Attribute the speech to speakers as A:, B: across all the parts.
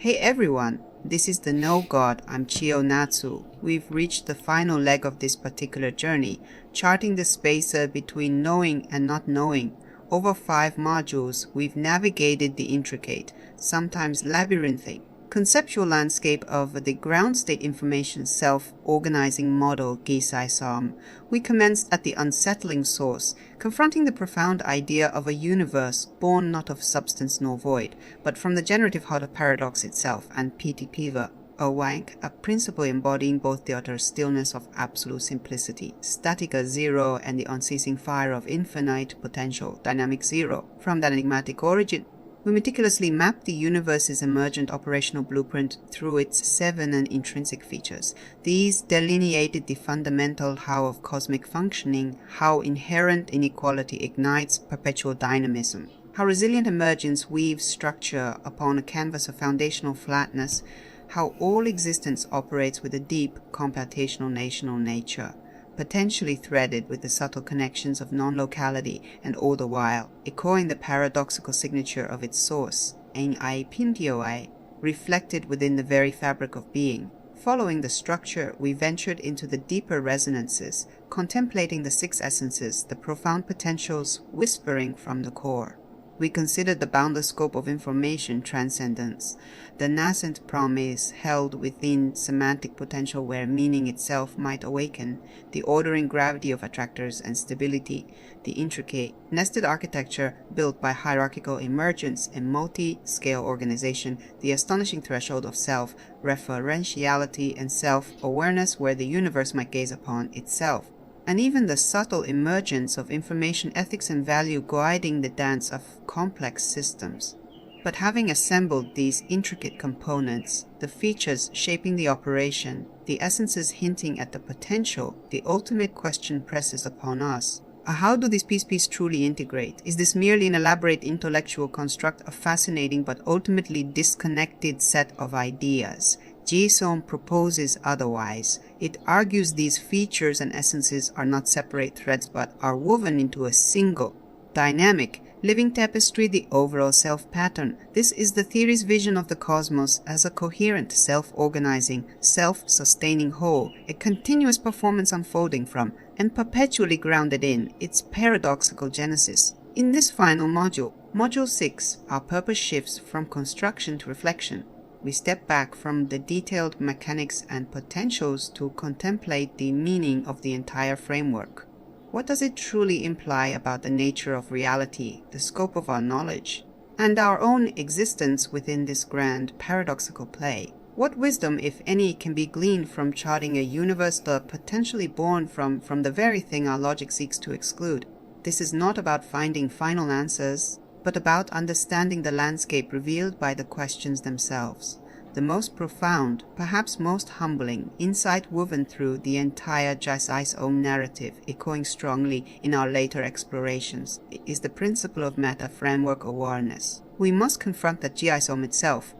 A: Hey everyone, this is the No God, I'm Chiyo Natsu. We've reached the final leg of this particular journey, charting the spacer between knowing and not knowing. Over 5 modules, we've navigated the intricate, sometimes labyrinthine, conceptual landscape of the ground state information self-organizing model GSISOM. We commenced at the unsettling source, confronting the profound idea of a universe born not of substance nor void, but from the generative heart of paradox itself, and PTPiva, a wank, a principle embodying both the utter stillness of absolute simplicity, statica zero, and the unceasing fire of infinite potential, dynamic zero. From that enigmatic origin, we meticulously map the universe's emergent operational blueprint through its 7 intrinsic features. These delineated the fundamental how of cosmic functioning, how inherent inequality ignites perpetual dynamism, how resilient emergence weaves structure upon a canvas of foundational flatness, how all existence operates with a deep computational national nature, potentially threaded with the subtle connections of non-locality, and all the while echoing the paradoxical signature of its source, ein ai pintioai, reflected within the very fabric of being. Following the structure, we ventured into the deeper resonances, contemplating the 6 essences, the profound potentials whispering from the core. We considered the boundless scope of information transcendence, the nascent promise held within semantic potential where meaning itself might awaken, the ordering gravity of attractors and stability, the intricate, nested architecture built by hierarchical emergence and multi-scale organization, the astonishing threshold of self-referentiality and self-awareness where the universe might gaze upon itself, and even the subtle emergence of information ethics and value guiding the dance of complex systems. But having assembled these intricate components, the features shaping the operation, the essences hinting at the potential, the ultimate question presses upon us. How do these pieces truly integrate? Is this merely an elaborate intellectual construct, a fascinating but ultimately disconnected set of ideas? GSISOM proposes otherwise. It argues these features and essences are not separate threads but are woven into a single, dynamic, living tapestry, the overall self-pattern. This is the theory's vision of the cosmos as a coherent, self-organizing, self-sustaining whole, a continuous performance unfolding from, and perpetually grounded in, its paradoxical genesis. In this final module, Module 6, our purpose shifts from construction to reflection. We step back from the detailed mechanics and potentials to contemplate the meaning of the entire framework. What does it truly imply about the nature of reality, the scope of our knowledge, and our own existence within this grand paradoxical play? What wisdom, if any, can be gleaned from charting a universe potentially born from the very thing our logic seeks to exclude? This is not about finding final answers, but about understanding the landscape revealed by the questions themselves. The most profound, perhaps most humbling, insight woven through the entire GSISOM narrative, echoing strongly in our later explorations, is the principle of meta-framework awareness. We must confront that GSISOM itself,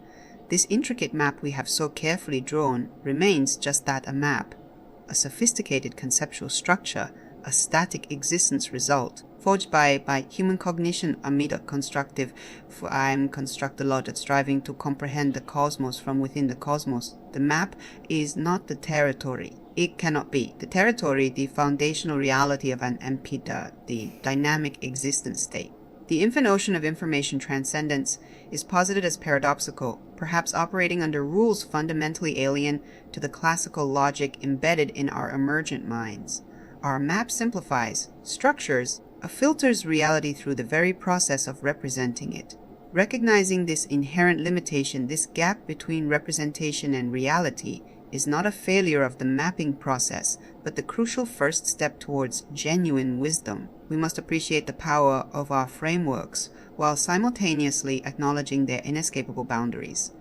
A: this intricate map we have so carefully drawn, remains just that, a map, a sophisticated conceptual structure, a static existence result, forged by human cognition amid a constructive constructologic striving to comprehend the cosmos from within the cosmos. The map is not the territory. It cannot be. The territory, the foundational reality of an empida, the dynamic existence state. The infinite ocean of information transcendence is posited as paradoxical, perhaps operating under rules fundamentally alien to the classical logic embedded in our emergent minds. Our map simplifies, structures, filters reality through the very process of representing it. Recognizing this inherent limitation, this gap between representation and reality, is not a failure of the mapping process, but the crucial first step towards genuine wisdom. We must appreciate the power of our frameworks, while simultaneously acknowledging their inescapable boundaries.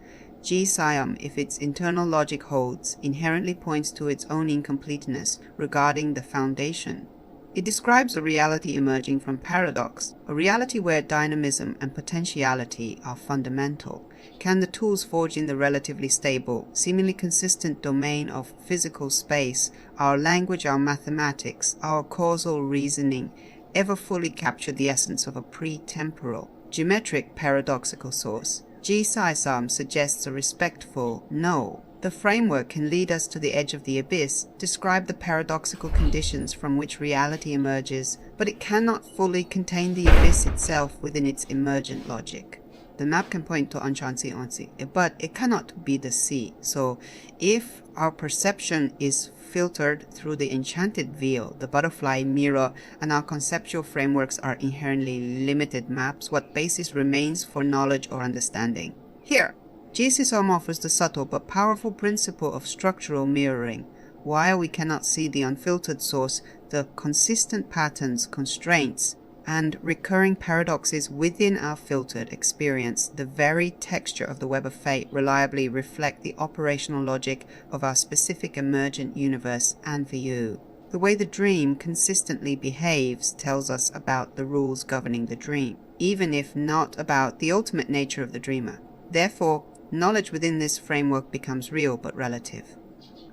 A: GSISOM, if its internal logic holds, inherently points to its own incompleteness regarding the foundation. It describes a reality emerging from paradox, a reality where dynamism and potentiality are fundamental. Can the tools forged in the relatively stable, seemingly consistent domain of physical space, our language, our mathematics, our causal reasoning, ever fully capture the essence of a pre-temporal, geometric paradoxical source? GSISOM suggests a respectful no. The framework can lead us to the edge of the abyss, describe the paradoxical conditions from which reality emerges, but it cannot fully contain the abyss itself within its emergent logic. The map can point to Anchansi, but it cannot be the sea. So if our perception is filtered through the enchanted veil, the butterfly mirror, and our conceptual frameworks are inherently limited maps, what basis remains for knowledge or understanding? Here, GSISOM offers the subtle but powerful principle of structural mirroring. While we cannot see the unfiltered source, the consistent patterns, constraints, and recurring paradoxes within our filtered experience, the very texture of the web of fate, reliably reflect the operational logic of our specific emergent universe and view. The way the dream consistently behaves tells us about the rules governing the dream, even if not about the ultimate nature of the dreamer. Therefore, knowledge within this framework becomes real but relative.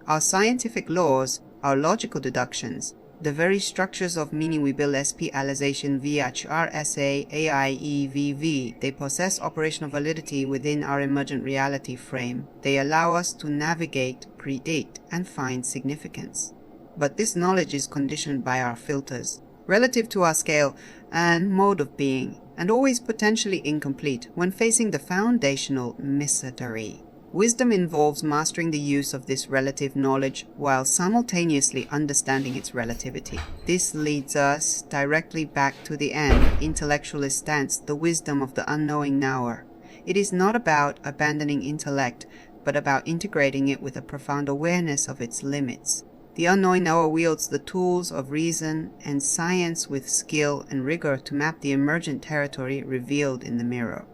A: Our scientific laws, our logical deductions, the very structures of meaning we build SP-alization VHRSA AIEVV, they possess operational validity within our emergent reality frame. They allow us to navigate, predict, and find significance. But this knowledge is conditioned by our filters, relative to our scale and mode of being, and always potentially incomplete when facing the foundational mystery. Wisdom involves mastering the use of this relative knowledge while simultaneously understanding its relativity. This leads us directly back to the intellectualist stance, the wisdom of the unknowing knower. It is not about abandoning intellect, but about integrating it with a profound awareness of its limits. The unknowing knower wields the tools of reason and science with skill and rigor to map the emergent territory revealed in the mirror.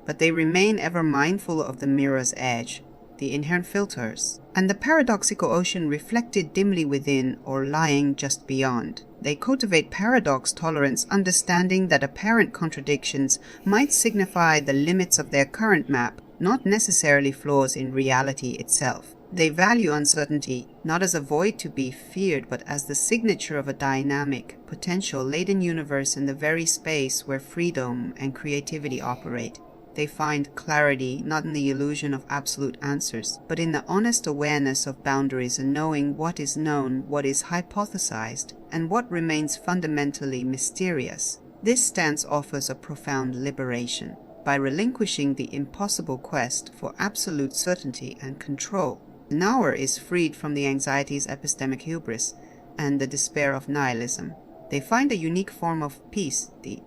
A: But they remain ever mindful of the mirror's edge, the inherent filters, and the paradoxical ocean reflected dimly within or lying just beyond. They cultivate paradox tolerance, understanding that apparent contradictions might signify the limits of their current map, not necessarily flaws in reality itself. They value uncertainty, not as a void to be feared, but as the signature of a dynamic, potential-laden universe in the very space where freedom and creativity operate. They find clarity not in the illusion of absolute answers, but in the honest awareness of boundaries and knowing what is known, what is hypothesized, and what remains fundamentally mysterious. This stance offers a profound liberation by relinquishing the impossible quest for absolute certainty and control. The knower is freed from the anxieties epistemic hubris and the despair of nihilism. They find a unique form of peace, the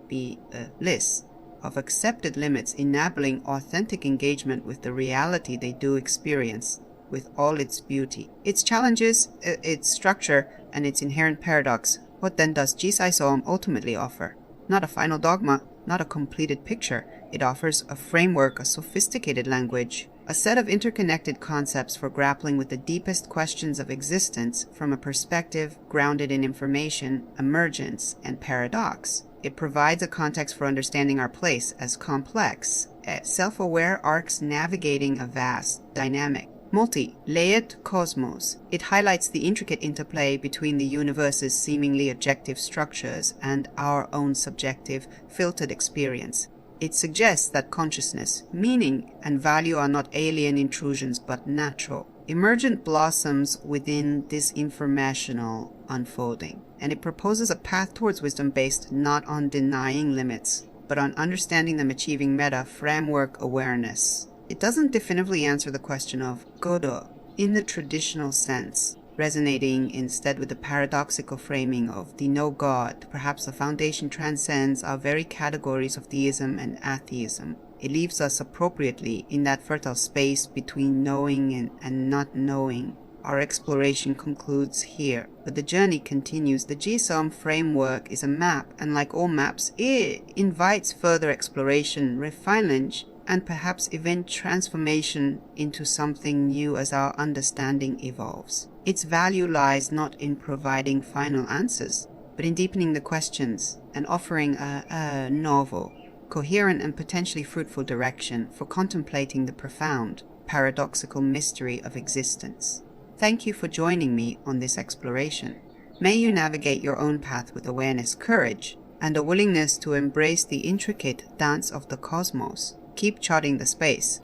A: bliss, of accepted limits, enabling authentic engagement with the reality they do experience, with all its beauty, its challenges, its structure, and its inherent paradox. What then does GSISOM ultimately offer? Not a final dogma, not a completed picture. It offers a framework, a sophisticated language, a set of interconnected concepts for grappling with the deepest questions of existence from a perspective grounded in information, emergence, and paradox. It provides a context for understanding our place as complex, self-aware arcs navigating a vast, dynamic, multi-layered cosmos. It highlights the intricate interplay between the universe's seemingly objective structures and our own subjective, filtered experience. It suggests that consciousness, meaning, and value are not alien intrusions but natural, emergent blossoms within this informational unfolding. And it proposes a path towards wisdom based not on denying limits, but on understanding them, achieving meta-framework awareness. It doesn't definitively answer the question of Godo in the traditional sense, resonating instead with the paradoxical framing of the no God. Perhaps the foundation transcends our very categories of theism and atheism. It leaves us appropriately in that fertile space between knowing and not knowing. Our exploration concludes here, but the journey continues. The GSISOM framework is a map, and like all maps, it invites further exploration, refinement, and perhaps event transformation into something new as our understanding evolves. Its value lies not in providing final answers, but in deepening the questions and offering a novel, coherent, and potentially fruitful direction for contemplating the profound, paradoxical mystery of existence. Thank you for joining me on this exploration. May you navigate your own path with awareness, courage, and a willingness to embrace the intricate dance of the cosmos. Keep charting the space.